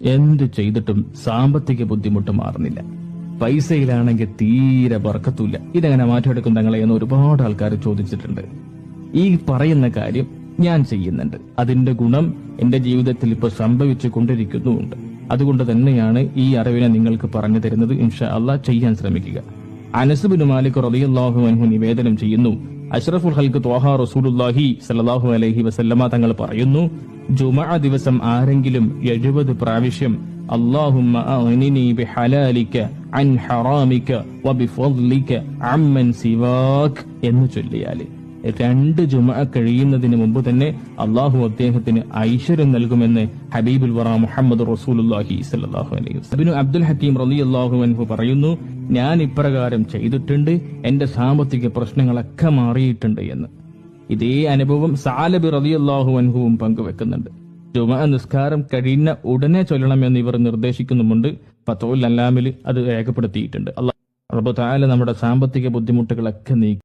എന്ത് ചെയ്തിട്ടും സാമ്പത്തിക ബുദ്ധിമുട്ട് മാറുന്നില്ല. പൈസയിലാണെങ്കിൽ തീരെ ബർക്കത്തുമില്ല. ഇതെങ്ങനെ മാറ്റിയെടുക്കും തങ്ങളെ എന്ന് ഒരുപാട് ആൾക്കാർ ചോദിച്ചിട്ടുണ്ട്. ഈ പറയുന്ന കാര്യം ഞാൻ ചെയ്യുന്നുണ്ട്. അതിന്റെ ഗുണം എന്റെ ജീവിതത്തിൽ ഇപ്പൊ സംഭവിച്ചു കൊണ്ടിരിക്കുന്നുമുണ്ട്. അതുകൊണ്ട് തന്നെയാണ് ഈ അറിവിനെ നിങ്ങൾക്ക് പറഞ്ഞു തരുന്നത്. ഇൻഷാ അല്ലാഹ് ചെയ്യാൻ ശ്രമിക്കുക. അനസ് ബിൻ മാലിക് റളിയല്ലാഹു അൻഹു നിവേദനം ചെയ്യുന്നു, അഷ്റഫുൽ ഖൽഖ് ത്വാഹ റസൂലുള്ളാഹി സ്വല്ലല്ലാഹു അലൈഹി വസല്ലമ തങ്ങൾ പറയുന്നു, ജുമഅ ദിവസം ആരെങ്കിലും 70 പ്രാവശ്യം അല്ലാഹുമ്മ അഗ്നിനി ബിഹലാലിക അൻ ഹറാമിക വബിഫദ്ലിക അമ്മൻ സിവാക് എന്ന് ചൊല്ലിയാൽ 2 ജുമഅ കഴിയുന്നതിന് മുമ്പ് തന്നെ അള്ളാഹു അദ്ദേഹത്തിന് ഐശ്വര്യം നൽകുമെന്ന് ഹബീബുൽ വറ മുഹമ്മദ് റസൂലുള്ളാഹി സ്വല്ലല്ലാഹു അലൈഹി വസല്ലം. അബ്ദുൽ ഹക്കീം റളിയല്ലാഹു അൻഹു പറയുന്നു, ഞാൻ ഇപ്രകാരം ചെയ്തിട്ടുണ്ട്, എന്റെ സാമ്പത്തിക പ്രശ്നങ്ങളൊക്കെ മാറിയിട്ടുണ്ട് എന്ന്. ഇതേ അനുഭവം സഅലബ് റളിയല്ലാഹു അൻഹുവും പങ്കുവെക്കുന്നുണ്ട്. ജുമഅ നിസ്കാരം കഴിഞ്ഞ ഉടനെ ചൊല്ലണമെന്ന് ഇവർ നിർദ്ദേശിക്കുന്നുമുണ്ട്. ഫത്ഹുൽ അല്ലാമിൽ അത് രേഖപ്പെടുത്തിയിട്ടുണ്ട്. അല്ലാഹു തആല നമ്മുടെ സാമ്പത്തിക ബുദ്ധിമുട്ടുകളൊക്കെ നീക്കി